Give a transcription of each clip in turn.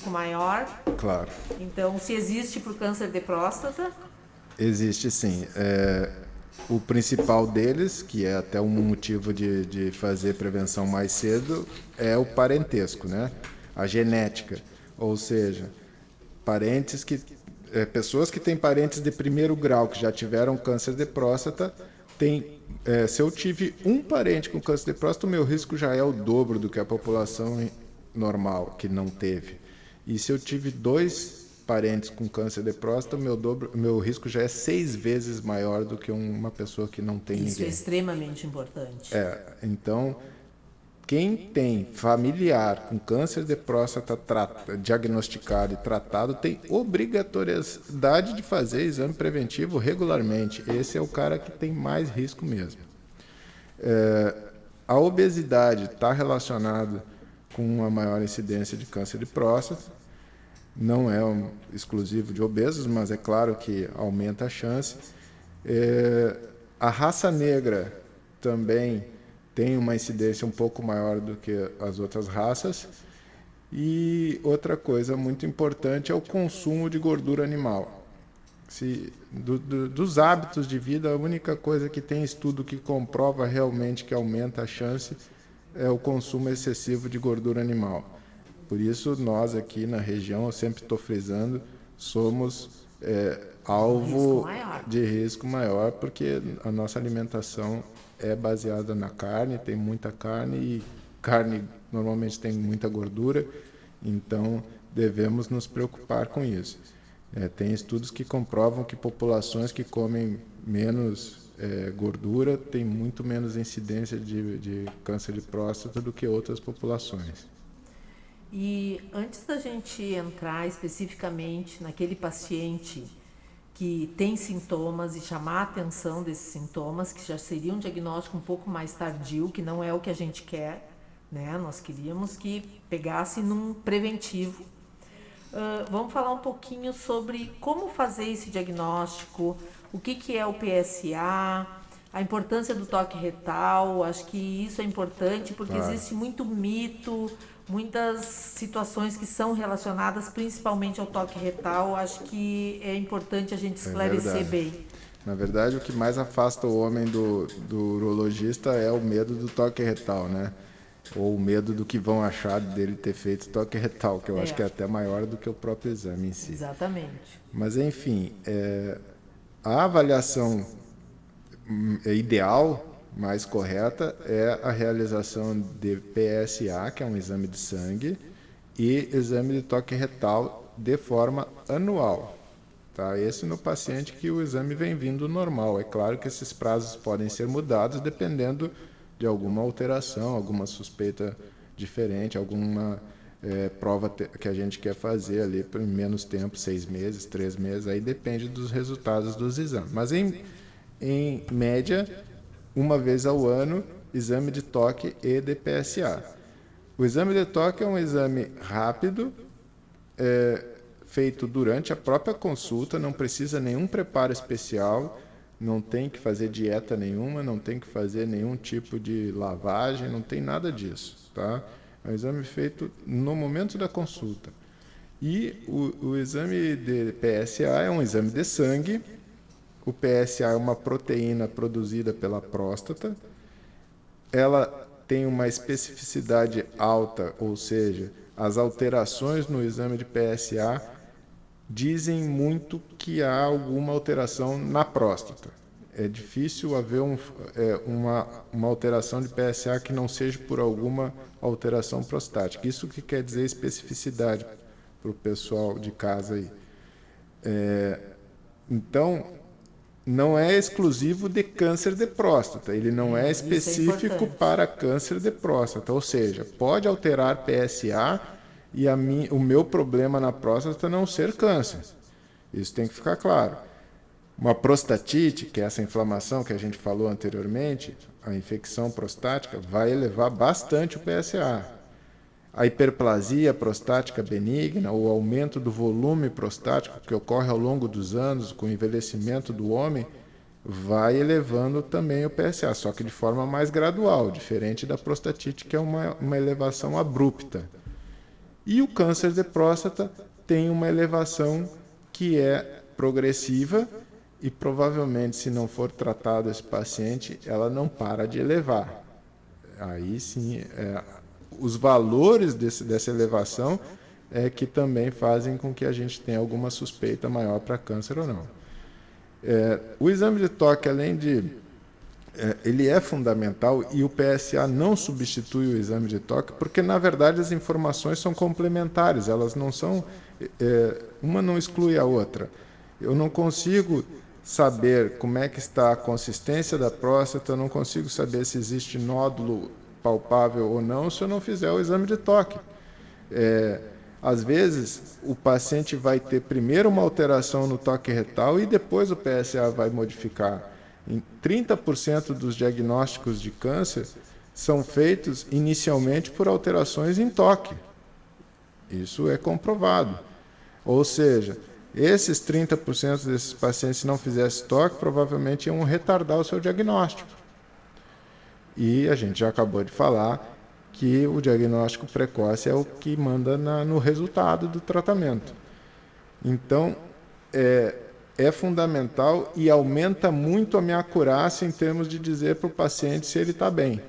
risco maior. Claro. Então, se existe para o câncer de próstata? Existe sim. O principal deles, que é até um motivo de fazer prevenção mais cedo, é o parentesco, né? A genética. Ou seja, parentes que, pessoas que têm parentes de primeiro grau que já tiveram câncer de próstata, se eu tive um parente com câncer de próstata, o meu risco já é o dobro do que a população normal que não teve. E se eu tive dois parentes com câncer de próstata, meu risco já é 6 vezes maior do que uma pessoa que não tem Isso é ninguém. extremamente importante. Então, quem tem familiar com câncer de próstata diagnosticado e tratado tem obrigatoriedade de fazer exame preventivo regularmente. Esse é o cara que tem mais risco mesmo. A obesidade está relacionada com uma maior incidência de câncer de próstata. Não é exclusivo de obesos, mas é claro que aumenta a chance. A raça negra também tem uma incidência um pouco maior do que as outras raças. E outra coisa muito importante é o consumo de gordura animal. Dos hábitos de vida, a única coisa que tem estudo que comprova realmente que aumenta a chance é o consumo excessivo de gordura animal. Por isso, nós aqui na região, eu sempre estou frisando, somos alvo de risco maior, porque a nossa alimentação é baseada na carne, tem muita carne, e carne normalmente tem muita gordura, então devemos nos preocupar com isso. Tem estudos que comprovam que populações que comem menos gordura têm muito menos incidência de câncer de próstata do que outras populações. E antes da gente entrar especificamente naquele paciente que tem sintomas e chamar a atenção desses sintomas, que já seria um diagnóstico um pouco mais tardio, que não é o que a gente quer, né? Nós queríamos que pegasse num preventivo. Vamos falar um pouquinho sobre como fazer esse diagnóstico, o que é o PSA, a importância do toque retal. Acho que isso é importante porque existe muito mito, muitas situações que são relacionadas principalmente ao toque retal. Acho que é importante a gente esclarecer bem. Na verdade, o que mais afasta o homem do urologista é o medo do toque retal, né? Ou o medo do que vão achar dele ter feito toque retal, que eu acho que é até maior do que o próprio exame em si. Exatamente. Mas, enfim, a avaliação ideal, mais correta, é a realização de PSA, que é um exame de sangue, e exame de toque retal de forma anual. Tá? Esse no paciente que o exame vem vindo normal. É claro que esses prazos podem ser mudados dependendo de alguma alteração, alguma suspeita diferente, alguma prova que a gente quer fazer ali por menos tempo, 6 meses, 3 meses, aí depende dos resultados dos exames. Mas em média, uma vez ao ano, exame de toque e de PSA. O exame de toque é um exame rápido, feito durante a própria consulta, não precisa nenhum preparo especial, não tem que fazer dieta nenhuma, não tem que fazer nenhum tipo de lavagem, não tem nada disso, tá? É um exame feito no momento da consulta. E o exame de PSA é um exame de sangue. O PSA é uma proteína produzida pela próstata. Ela tem uma especificidade alta, ou seja, as alterações no exame de PSA dizem muito que há alguma alteração na próstata. É difícil haver uma alteração de PSA que não seja por alguma alteração prostática. Isso que quer dizer especificidade para o pessoal de casa aí. Então, não é exclusivo de câncer de próstata. Ele não é específico para câncer de próstata. Ou seja, pode alterar PSA e o meu problema na próstata não ser câncer. Isso tem que ficar claro. Uma prostatite, que é essa inflamação que a gente falou anteriormente, a infecção prostática, vai elevar bastante o PSA. A hiperplasia prostática benigna, o aumento do volume prostático que ocorre ao longo dos anos com o envelhecimento do homem, vai elevando também o PSA, só que de forma mais gradual, diferente da prostatite, que é uma elevação abrupta. E o câncer de próstata tem uma elevação que é progressiva e provavelmente, se não for tratado esse paciente, ela não para de elevar. Aí sim, os valores dessa elevação é que também fazem com que a gente tenha alguma suspeita maior para câncer ou não. O exame de toque, além de... ele é fundamental e o PSA não substitui o exame de toque, porque, na verdade, as informações são complementares, elas não são... uma não exclui a outra. Eu não consigo saber como é que está a consistência da próstata, eu não consigo saber se existe nódulo palpável ou não se eu não fizer o exame de toque. Às vezes, o paciente vai ter primeiro uma alteração no toque retal e depois o PSA vai modificar. Em 30% dos diagnósticos de câncer são feitos inicialmente por alterações em toque. Isso é comprovado. Ou seja, esses 30% desses pacientes, se não fizessem toque, provavelmente iam retardar o seu diagnóstico. E a gente já acabou de falar que o diagnóstico precoce é o que manda no resultado do tratamento. Então, é fundamental e aumenta muito a minha acurácia em termos de dizer para o paciente se ele está bem.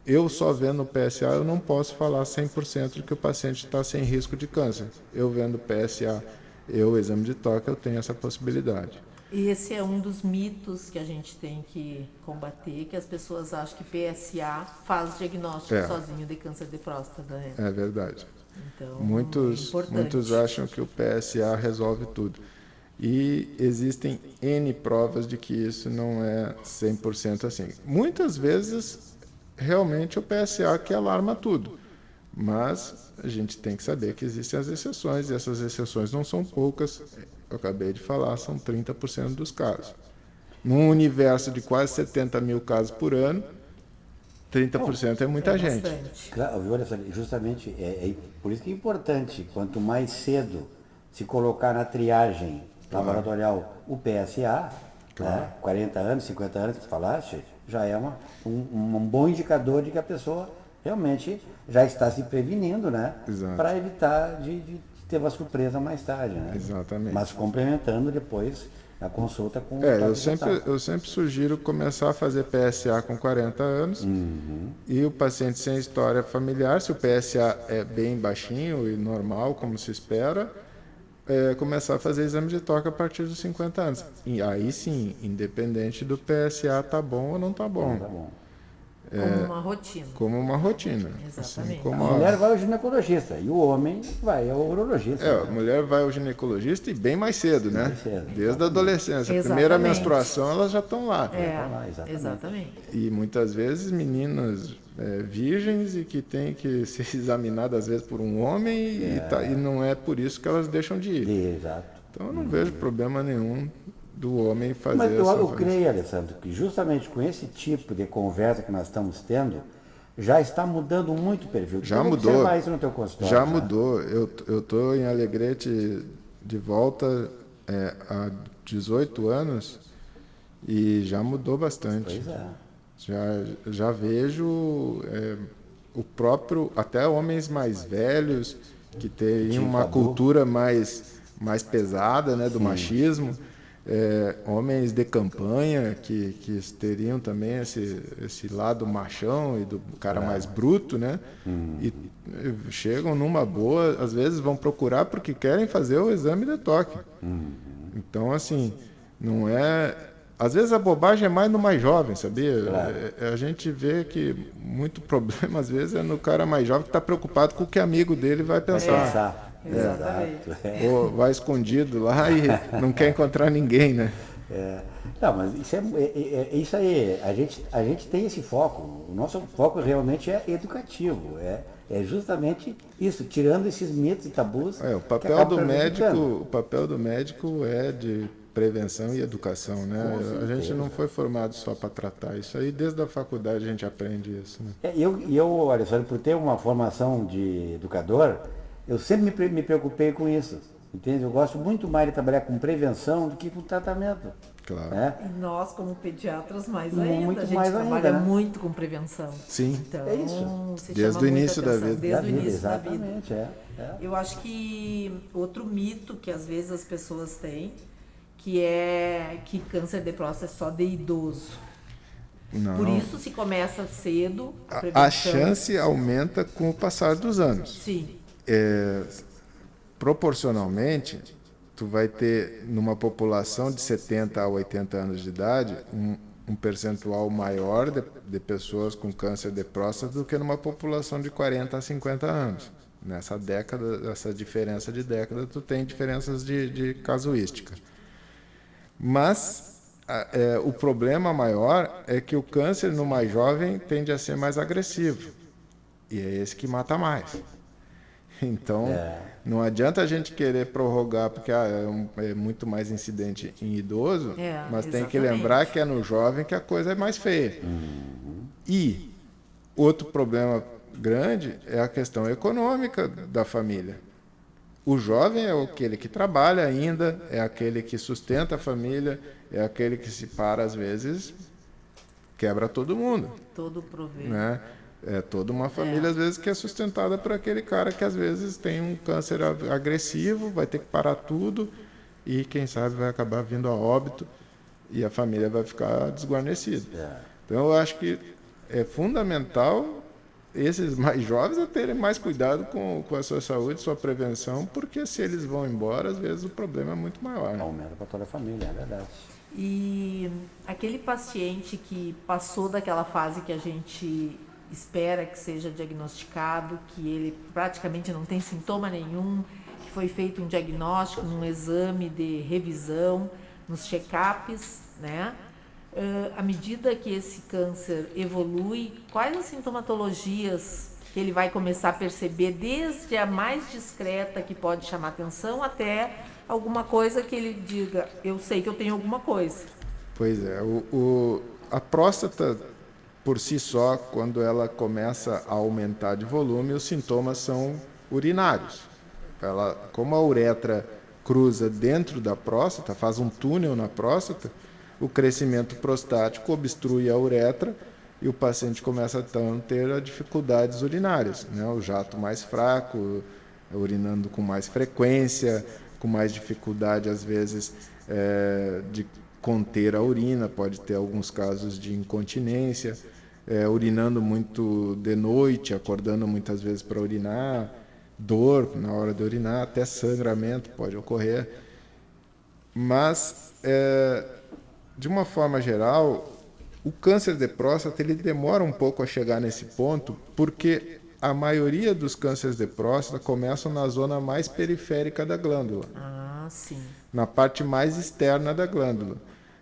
Eu só vendo o PSA, eu não posso falar 100% de que o paciente está sem risco de câncer. Eu vendo o PSA, o exame de toque, eu tenho essa possibilidade. E esse é um dos mitos que a gente tem que combater, que as pessoas acham que PSA faz diagnóstico sozinho de câncer de próstata. Né? É verdade. Então, muitos acham que o PSA resolve tudo. E existem N provas de que isso não é 100% assim. Muitas vezes, realmente, o PSA que alarma tudo. Mas a gente tem que saber que existem as exceções, e essas exceções não são poucas. Eu acabei de falar, são 30% dos casos. Num universo de quase 70 mil casos por ano, 30% é muita gente. Bastante. Claro, olha só, justamente, por isso que é importante, quanto mais cedo se colocar na triagem laboratorial o PSA, né, 40 anos, 50 anos que tu falaste, já é um bom indicador de que a pessoa realmente já está se prevenindo, né? Para evitar de ter uma surpresa mais tarde, né? Exatamente. Mas complementando depois a consulta com o eu sempre sugiro começar a fazer PSA com 40 anos e o paciente sem história familiar, se o PSA é bem baixinho e normal, como se espera, começar a fazer exame de toque a partir dos 50 anos. E aí sim, independente do PSA tá bom ou não tá bom. Tá bom. Como uma rotina. Como uma rotina. Exatamente. Assim, como A mulher vai ao ginecologista e o homem vai ao urologista. A mulher vai ao ginecologista e bem mais cedo, né? Mais cedo. Desde a adolescência. A Exatamente. primeira menstruação, elas já estão lá. Exatamente. E muitas vezes meninas virgens e que têm que ser examinadas às vezes por um homem e não é por isso que elas deixam de ir. Exato. Então eu não vejo problema nenhum do homem fazer Mas essa eu creio, Alessandro, que justamente com esse tipo de conversa que nós estamos tendo, já está mudando muito o perfil. Já mudou. Observar isso no teu consultório. Já mudou. Eu estou em Alegrete de volta há 18 anos e já mudou bastante. Pois é. Já vejo o próprio, até homens mais velhos que têm uma cultura mais pesada, né, do machismo, homens de campanha que teriam também esse lado machão e do cara mais bruto, né, e chegam numa boa, às vezes vão procurar porque querem fazer o exame de toque. Então, assim, não é... Às vezes a bobagem é mais no mais jovem, sabia? Claro. A gente vê que muito problema, às vezes, é no cara mais jovem que está preocupado com o que amigo dele vai pensar. Exatamente. Ou vai escondido lá e não quer encontrar ninguém, né? Não, mas isso aí, a gente tem esse foco. O nosso foco realmente é educativo. É justamente isso, tirando esses mitos e tabus. O papel do médico é de prevenção e educação, né? A gente não foi formado só para tratar isso aí, desde a faculdade a gente aprende isso, né? Eu, Alessandro, por ter uma formação de educador, eu sempre me preocupei com isso, entende? Eu gosto muito mais de trabalhar com prevenção do que com tratamento. Claro. Né? E nós, como pediatras, mais Muito ainda. A gente mais trabalha ainda, né? muito com prevenção. Sim. Então, É isso. se Desde chama o muita início da atenção, vida. desde o início da vida. Exatamente, Eu acho que outro mito que às vezes as pessoas têm, que é que câncer de próstata é só de idoso. Por Não. isso se começa cedo a A prevenção. chance aumenta com o passar dos anos. Sim, Proporcionalmente, tu vai ter, numa população de 70 a 80 anos de idade, um percentual maior de pessoas com câncer de próstata do que numa população de 40 a 50 anos. Nessa década, essa diferença de década, tu tem diferenças de casuística. Mas o problema maior é que o câncer no mais jovem tende a ser mais agressivo. E é esse que mata mais. Então, não adianta a gente querer prorrogar, porque é muito mais incidente em idoso, mas tem que exatamente. lembrar que é no jovem que a coisa é mais feia. E outro problema grande é a questão econômica da família. O jovem é aquele que trabalha ainda, é aquele que sustenta a família, é aquele que se para às vezes, quebra todo mundo. Todo proveito. Né? É toda uma família, às vezes, que é sustentada por aquele cara que, às vezes, tem um câncer agressivo, vai ter que parar tudo e, quem sabe, vai acabar vindo a óbito e a família vai ficar desguarnecida. Então, eu acho que é fundamental esses mais jovens a terem mais cuidado com a sua saúde, sua prevenção, porque se eles vão embora, às vezes o problema é muito maior. Né? Aumenta para toda a família, é verdade. E aquele paciente que passou daquela fase que a gente espera que seja diagnosticado, que ele praticamente não tem sintoma nenhum, que foi feito um diagnóstico, um exame de revisão, nos check-ups, né? À medida que esse câncer evolui, quais as sintomatologias que ele vai começar a perceber, desde a mais discreta, que pode chamar atenção, até alguma coisa que ele diga, eu sei que eu tenho alguma coisa. Pois é, a próstata, por si só, quando ela começa a aumentar de volume, os sintomas são urinários. Como a uretra cruza dentro da próstata, faz um túnel na próstata, o crescimento prostático obstrui a uretra e o paciente começa então a ter dificuldades urinárias, né? O jato mais fraco, urinando com mais frequência, com mais dificuldade, às vezes, de conter a urina, pode ter alguns casos de incontinência, urinando muito de noite, acordando muitas vezes para urinar, dor na hora de urinar, até sangramento pode ocorrer. Mas, de uma forma geral, o câncer de próstata ele demora um pouco a chegar nesse ponto, porque a maioria dos cânceres de próstata começam na zona mais periférica da glândula. Ah, sim. Na parte mais externa da glândula.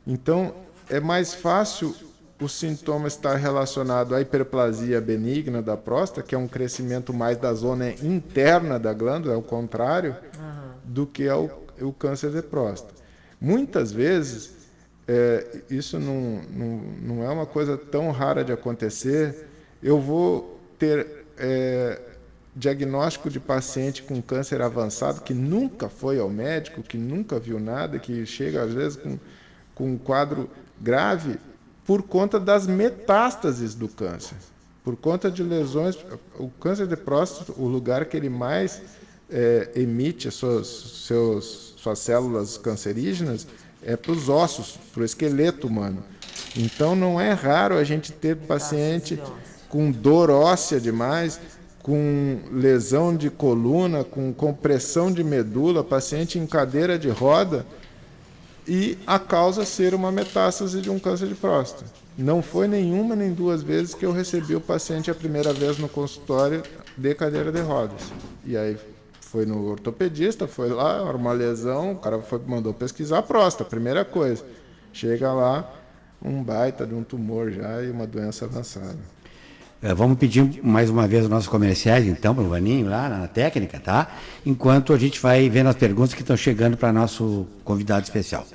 Então, é mais fácil o sintoma estar relacionado à hiperplasia benigna da próstata, que é um crescimento mais da zona interna da glândula, ao contrário, do que o câncer de próstata. Muitas vezes, isso não é uma coisa tão rara de acontecer. Eu vou ter diagnóstico de paciente com câncer avançado que nunca foi ao médico, que nunca viu nada, que chega às vezes com um quadro grave por conta das metástases do câncer, por conta de lesões. O câncer de próstata, o lugar que ele mais emite suas células cancerígenas é para os ossos, para o esqueleto humano. Então não é raro a gente ter paciente com dor óssea demais, com lesão de coluna, com compressão de medula, paciente em cadeira de roda, e a causa ser uma metástase de um câncer de próstata. Não foi nenhuma nem duas vezes que eu recebi o paciente a primeira vez no consultório de cadeira de rodas. E aí foi no ortopedista, foi lá, era uma lesão, o cara mandou pesquisar a próstata, primeira coisa. Chega lá, um baita de um tumor já e uma doença avançada. Vamos pedir mais uma vez os nossos comerciais, então, para o Vaninho, lá na técnica, tá? Enquanto a gente vai vendo as perguntas que estão chegando para nosso convidado especial.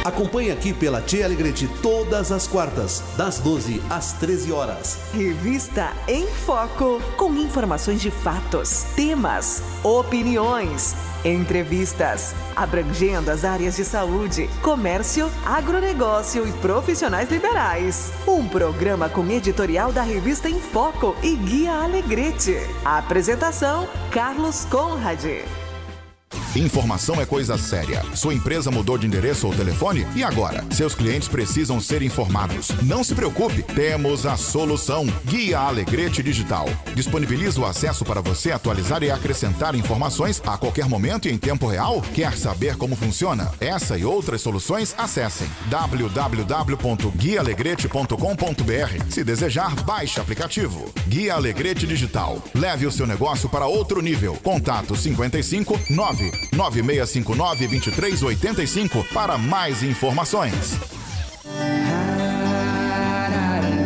A Acompanhe aqui pela Tia Alegrete todas as quartas, das 12 às 13 horas. Revista em Foco, com informações de fatos, temas, opiniões, entrevistas, abrangendo as áreas de saúde, comércio, agronegócio e profissionais liberais. Um programa com editorial da Revista em Foco e Guia Alegrete. A apresentação, Carlos Conrad. Informação é coisa séria. Sua empresa mudou de endereço ou telefone? E agora? Seus clientes precisam ser informados. Não se preocupe, temos a solução. Guia Alegrete Digital. Disponibiliza o acesso para você atualizar e acrescentar informações a qualquer momento e em tempo real? Quer saber como funciona? Essa e outras soluções, acessem www.guialegrete.com.br. Se desejar, baixe o aplicativo. Guia Alegrete Digital. Leve o seu negócio para outro nível. Contato 55 99659 2385 para mais informações.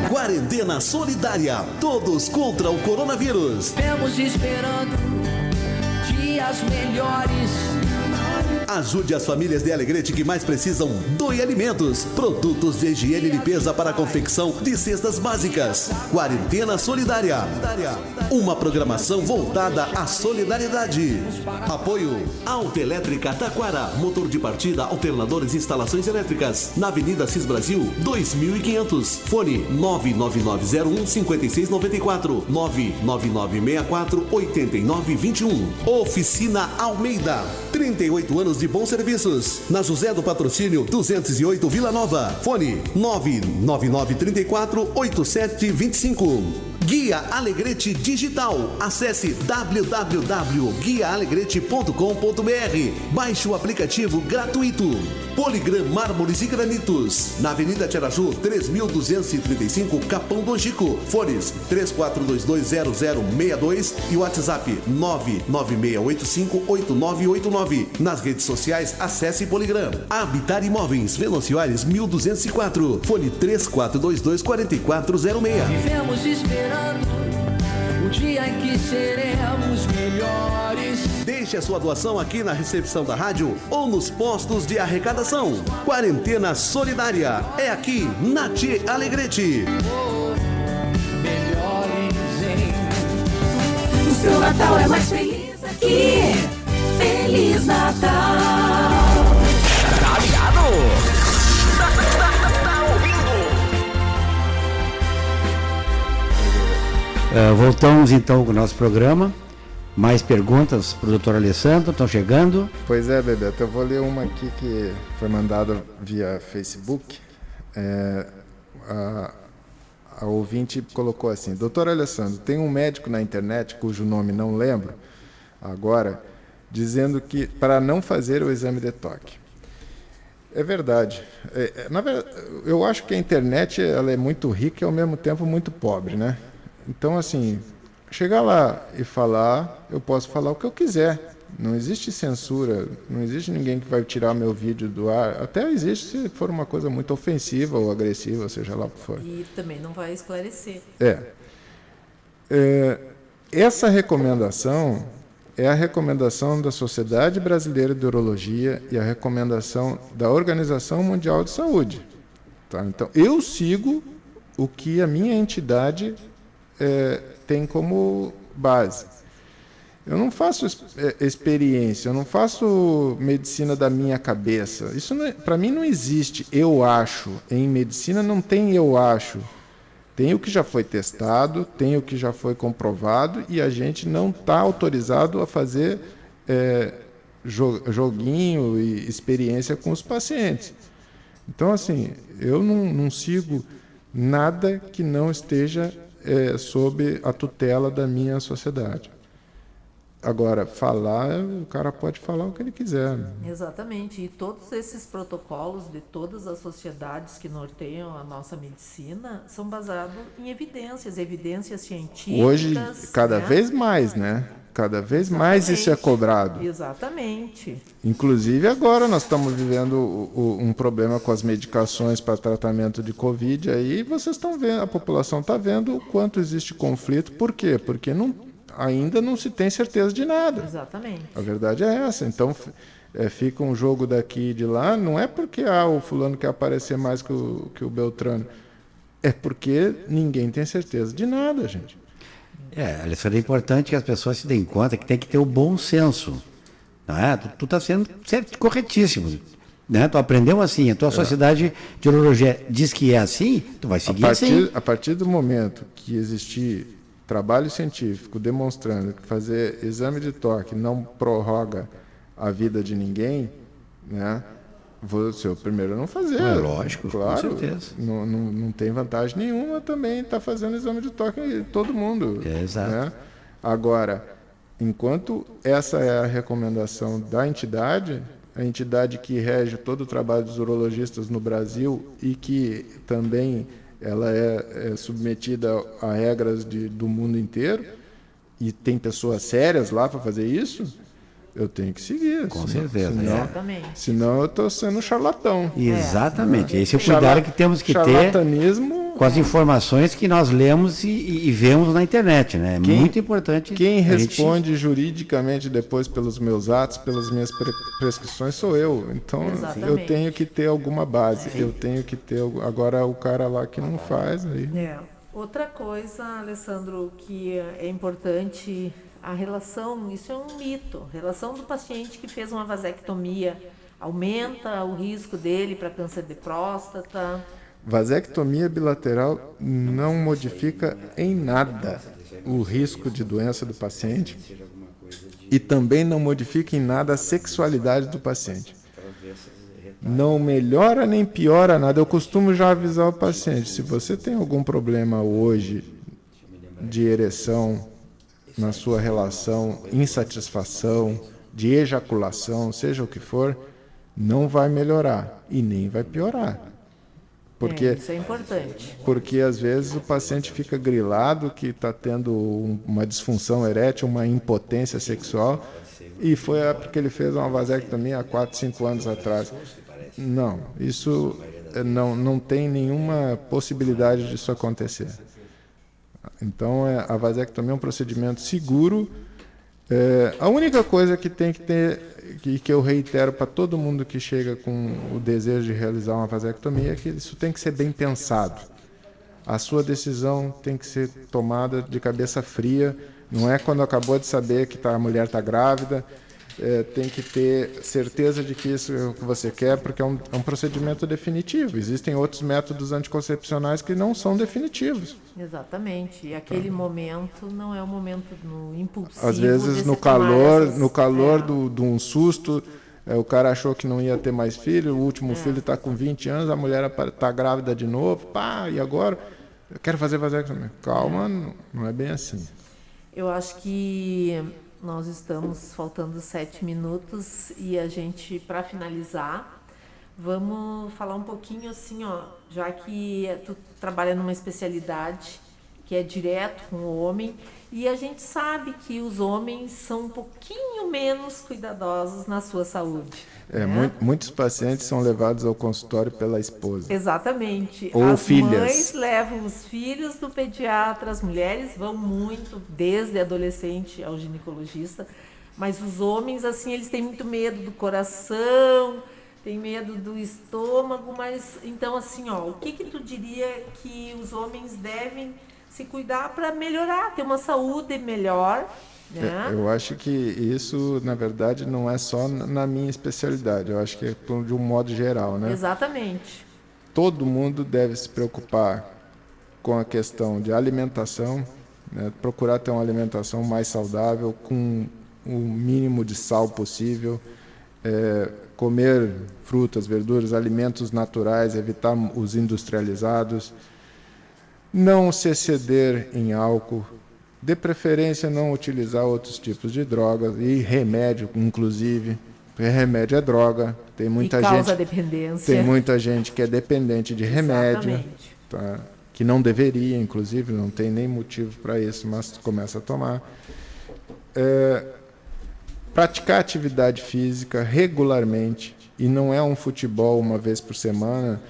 Quarentena Solidária. Todos contra o coronavírus. Estamos esperando dias melhores. Ajude as famílias de Alegrete que mais precisam. Doe alimentos, produtos de higiene e limpeza para a confecção de cestas básicas. Quarentena Solidária. Uma programação voltada à solidariedade. Apoio Autoelétrica Taquara. Motor de partida, alternadores e instalações elétricas. Na Avenida Cis Brasil, 2500. Fone 99901-5694. 99964-8921. Oficina Almeida. 38 anos de bons serviços. Na José do Patrocínio 208 Vila Nova. Fone 99934-8725. Guia Alegrete Digital. Acesse www.guiaalegrete.com.br. Baixe o aplicativo gratuito. Poligram Mármores e Granitos. Na Avenida Tiaraju, 3235, Capão do Angico. Fones 34220062 e WhatsApp 996858989. Nas redes sociais, acesse Poligram. Habitar Imóveis, Venâncio Aires 1204. Fone 34224406. Vivemos esperando o dia em que seremos melhores. Deixe a sua doação aqui na recepção da rádio ou nos postos de arrecadação. Quarentena Solidária é aqui na Tia Alegrete. O seu Natal é mais feliz aqui. Feliz Natal. Tá ligado? Tá ouvindo? Voltamos então com o nosso programa. Mais perguntas para o doutor Alessandro, estão chegando. Pois é, Bebeto, eu vou ler uma aqui que foi mandada via Facebook. A ouvinte colocou assim: Doutor Alessandro, tem um médico na internet, cujo nome não lembro agora, dizendo que para não fazer o exame de toque. É verdade. Na verdade, eu acho que a internet ela é muito rica e ao mesmo tempo muito pobre, né? Então, assim, chegar lá e falar, eu posso falar o que eu quiser. Não existe censura, não existe ninguém que vai tirar meu vídeo do ar. Até existe se for uma coisa muito ofensiva ou agressiva, seja lá o que for. E também não vai esclarecer. Essa recomendação é a recomendação da Sociedade Brasileira de Urologia e a recomendação da Organização Mundial de Saúde. Tá? Então, eu sigo o que a minha entidade tem como base. Eu não faço experiência, eu não faço medicina da minha cabeça. Isso, para mim, não existe eu acho. Em medicina não tem eu acho. Tem o que já foi testado, tem o que já foi comprovado e a gente não está autorizado a fazer joguinho e experiência com os pacientes. Então, assim, eu não sigo nada que não esteja sob a tutela da minha sociedade. Agora, falar, o cara pode falar o que ele quiser. Exatamente. E todos esses protocolos de todas as sociedades que norteiam a nossa medicina são basados em evidências científicas. Hoje, cada vez mais, né? Cada vez mais isso é cobrado. Exatamente. Inclusive, agora nós estamos vivendo um problema com as medicações para tratamento de Covid. Aí vocês estão vendo, a população está vendo o quanto existe conflito. Por quê? Porque ainda não se tem certeza de nada. Exatamente. A verdade é essa. Então, fica um jogo daqui e de lá, não é porque o fulano quer aparecer mais que o Beltrano. É porque ninguém tem certeza de nada, gente. Alessandro, é importante que as pessoas se deem conta que tem que ter o bom senso. Não é? Tu está sendo corretíssimo. Né? Tu aprendeu assim, a tua sociedade de urologia diz que é assim, tu vai seguir assim. A partir do momento que existir trabalho científico demonstrando que fazer exame de toque não prorroga a vida de ninguém, né? Vou ser o primeiro a não fazer. É lógico, claro, com certeza. Não tem vantagem nenhuma também estar fazendo exame de toque todo mundo. Exato. Né? Agora, enquanto essa é a recomendação da entidade, a entidade que rege todo o trabalho dos urologistas no Brasil e que também ela é submetida a regras do mundo inteiro, e tem pessoas sérias lá para fazer isso, eu tenho que seguir. Com certeza. Senão eu estou sendo charlatão. Exatamente. Esse é o cuidado que temos que ter com as informações que nós lemos e vemos na internet. Né? É muito importante. Quem responde juridicamente depois pelos meus atos, pelas minhas prescrições, sou eu. Então, eu tenho que ter alguma base. Eu tenho que ter... Agora, o cara lá que não faz... aí. Outra coisa, Alessandro, que é importante... A relação, isso é um mito, a relação do paciente que fez uma vasectomia aumenta o risco dele para câncer de próstata? Vasectomia bilateral não modifica em nada o risco de doença do paciente e também não modifica em nada a sexualidade do paciente. Não melhora nem piora nada. Eu costumo já avisar o paciente, se você tem algum problema hoje de ereção, na sua relação, insatisfação, de ejaculação, seja o que for, não vai melhorar e nem vai piorar. Porque, isso é importante. Porque às vezes o paciente fica grilado que está tendo uma disfunção erétil, uma impotência sexual, e foi porque ele fez uma vasectomia há 4, 5 anos atrás. Não, isso não tem nenhuma possibilidade disso acontecer. Então, a vasectomia é um procedimento seguro. A única coisa que tem que ter, que eu reitero para todo mundo que chega com o desejo de realizar uma vasectomia, é que isso tem que ser bem pensado. A sua decisão tem que ser tomada de cabeça fria. Não é quando acabou de saber que a mulher está grávida. Tem que ter certeza de que isso é o que você quer, porque é um procedimento definitivo. Existem outros métodos anticoncepcionais que não são definitivos. Exatamente. E aquele momento não é um momento impulsivo. Às vezes, no calor de um susto, o cara achou que não ia ter mais filho, o último filho está com 20 anos, a mulher está grávida de novo, e agora? Eu quero fazer vasectomia. Calma, não é bem assim. Eu acho que... Nós estamos faltando 7 minutos e a gente, para finalizar, vamos falar um pouquinho assim, já que tu trabalha numa especialidade que é direto com o homem, e a gente sabe que os homens são um pouquinho menos cuidadosos na sua saúde. Né? Muitos pacientes são levados ao consultório pela esposa. Exatamente. Ou filhas. As mães levam os filhos do pediatra, as mulheres vão muito, desde adolescente ao ginecologista, mas os homens, assim, eles têm muito medo do coração, têm medo do estômago, mas, então, assim, o que tu diria que os homens devem se cuidar para melhorar, ter uma saúde melhor? Né? Eu acho que isso, na verdade, não é só na minha especialidade. Eu acho que é de um modo geral, né? Exatamente. Todo mundo deve se preocupar com a questão de alimentação, né? Procurar ter uma alimentação mais saudável, com o mínimo de sal possível, comer frutas, verduras, alimentos naturais, evitar os industrializados, não se exceder em álcool, de preferência não utilizar outros tipos de drogas e remédio, inclusive, porque remédio é droga. Tem muita causa dependência. Tem muita gente que é dependente de remédio, tá? Que não deveria, inclusive, não tem nem motivo para isso, mas começa a tomar. Praticar atividade física regularmente, e não é um futebol uma vez por semana,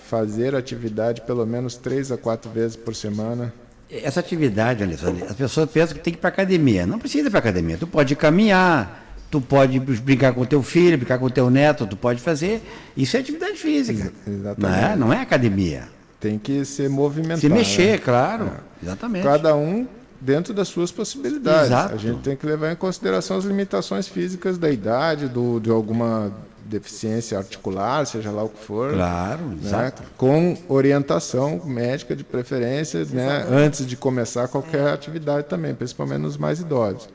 fazer atividade pelo menos 3 a 4 vezes por semana. Essa atividade, Alessandro, as pessoas pensam que tem que ir para academia. Não precisa ir para academia. Tu pode caminhar, tu pode brincar com o teu filho, brincar com o teu neto, tu pode fazer. Isso é atividade física. Exatamente. Não é academia. Tem que ser movimentado. Se mexer, claro. Exatamente. Cada um dentro das suas possibilidades. Exato. A gente tem que levar em consideração as limitações físicas da idade, de alguma deficiência articular, seja lá o que for. Claro, né? exato. Com orientação médica de preferência, né? Antes de começar qualquer atividade também, principalmente nos mais idosos.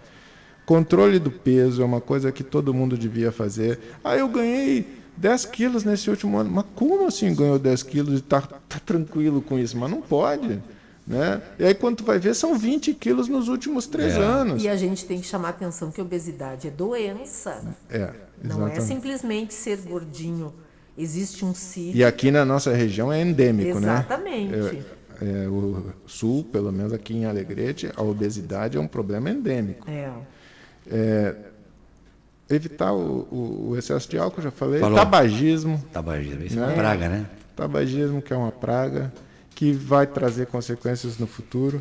Controle do peso é uma coisa que todo mundo devia fazer. Eu ganhei 10 quilos nesse último ano. Mas como assim ganhou 10 quilos e está tranquilo com isso? Mas não pode. Né? E aí quando tu vai ver, são 20 quilos nos últimos 3 anos. E a gente tem que chamar a atenção que a obesidade é doença. Não é simplesmente ser gordinho. Existe um ciclo. E aqui na nossa região é endêmico, Exatamente. né? O sul, pelo menos aqui em Alegrete, a obesidade é um problema endêmico. Evitar o excesso de álcool, já falei. Falou. Tabagismo. Tabagismo, isso é uma praga, né? Tabagismo, que é uma praga, que vai trazer consequências no futuro.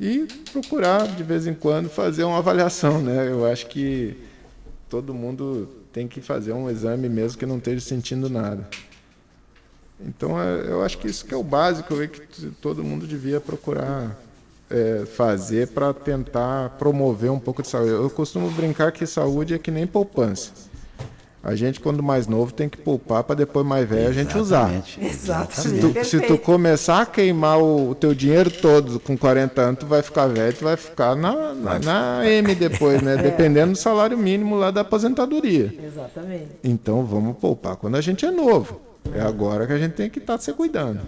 E procurar, de vez em quando, fazer uma avaliação, né? Eu acho que todo mundo tem que fazer um exame mesmo que não esteja sentindo nada. Então, eu acho que isso que é o básico que todo mundo devia procurar fazer para tentar promover um pouco de saúde. Eu costumo brincar que saúde é que nem poupança. A gente, quando mais novo, tem que poupar para depois mais velho a gente usar. Exatamente. Se tu começar a queimar o teu dinheiro todo com 40 anos, tu vai ficar velho, tu vai ficar na M depois, né? Dependendo do salário mínimo lá da aposentadoria. Exatamente. Então, vamos poupar quando a gente é novo. É agora que a gente tem que estar se cuidando.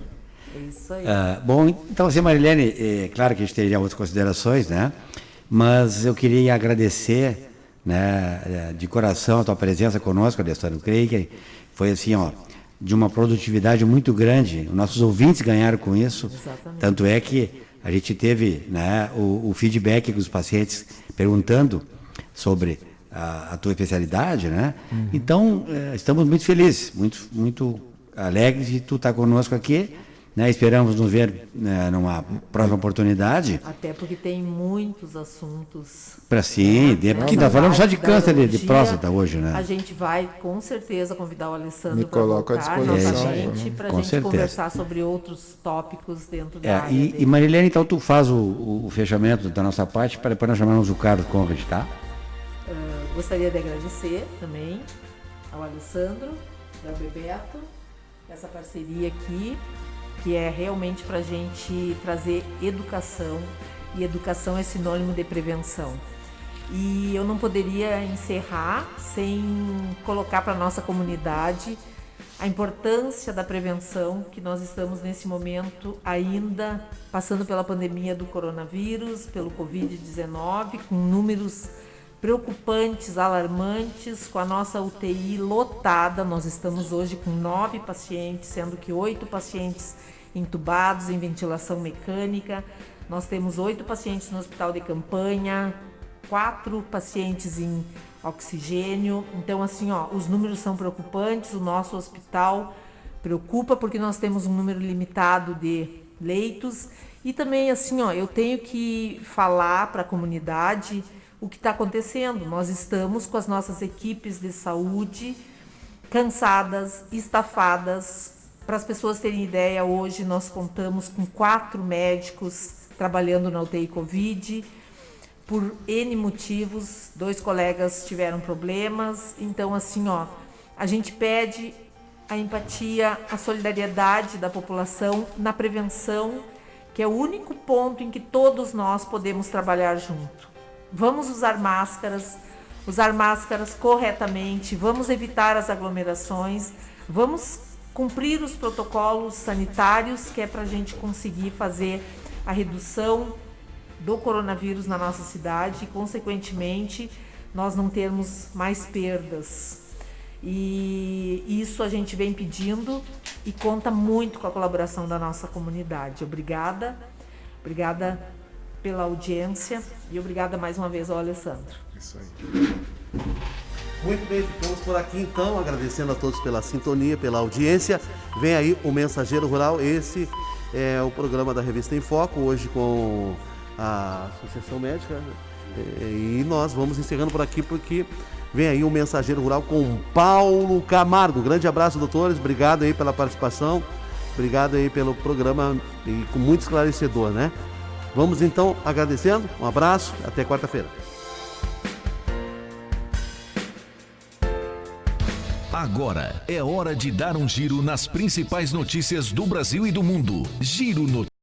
É isso aí. Bom, então, assim, Marilene, claro que a gente teria outras considerações, né? Mas eu queria agradecer, né, de coração a tua presença conosco, Alessandro. Creio que foi assim, de uma produtividade muito grande. Os nossos ouvintes ganharam com isso. Exatamente. Tanto é que a gente teve, né, o feedback dos pacientes perguntando sobre a tua especialidade, né? Então, estamos muito felizes, muito alegres de tu estar conosco aqui, né? Esperamos nos ver, né, numa próxima oportunidade. Até porque tem muitos assuntos. Para sim, porque nós falamos só de câncer de próstata hoje, né? A gente vai com certeza convidar o Alessandro Me para coloco à voltar disposição, novamente para a com gente certeza. conversar sobre outros tópicos dentro da área E dele. Marilene, então tu faz o fechamento da nossa parte para depois nós chamarmos o Carlos Conrad, tá? Gostaria de agradecer também ao Alessandro, ao Bebeto, essa parceria aqui, que é realmente para a gente trazer educação, e educação é sinônimo de prevenção. E eu não poderia encerrar sem colocar para a nossa comunidade a importância da prevenção, que nós estamos nesse momento ainda passando pela pandemia do coronavírus, pelo Covid-19, com números preocupantes, alarmantes, com a nossa UTI lotada. Nós estamos hoje com 9 pacientes, sendo que 8 pacientes entubados em ventilação mecânica. Nós temos 8 pacientes no hospital de campanha, 4 pacientes em oxigênio. Então, assim, os números são preocupantes. O nosso hospital preocupa porque nós temos um número limitado de leitos. E também, assim, eu tenho que falar para a comunidade o que está acontecendo. Nós estamos com as nossas equipes de saúde cansadas, estafadas. Para as pessoas terem ideia, hoje nós contamos com 4 médicos trabalhando na UTI Covid. Por N motivos, 2 colegas tiveram problemas. Então, assim, a gente pede a empatia, a solidariedade da população na prevenção, que é o único ponto em que todos nós podemos trabalhar junto. Vamos usar máscaras corretamente, vamos evitar as aglomerações, vamos cumprir os protocolos sanitários, que é para a gente conseguir fazer a redução do coronavírus na nossa cidade e, consequentemente, nós não termos mais perdas. E isso a gente vem pedindo e conta muito com a colaboração da nossa comunidade. Obrigada pela audiência e obrigada mais uma vez ao Alessandro. Isso aí. Muito bem, ficamos por aqui então, agradecendo a todos pela sintonia, pela audiência. Vem aí o Mensageiro Rural, esse é o programa da Revista em Foco, hoje com a Associação Médica. E nós vamos encerrando por aqui porque Vem aí o Mensageiro Rural com Paulo Camargo. Grande abraço, doutores. Obrigado aí pela participação. Obrigado aí pelo programa e com muito esclarecedor, né? Vamos então agradecendo. Um abraço. Até quarta-feira. Agora é hora de dar um giro nas principais notícias do Brasil e do mundo. Giro Notícias.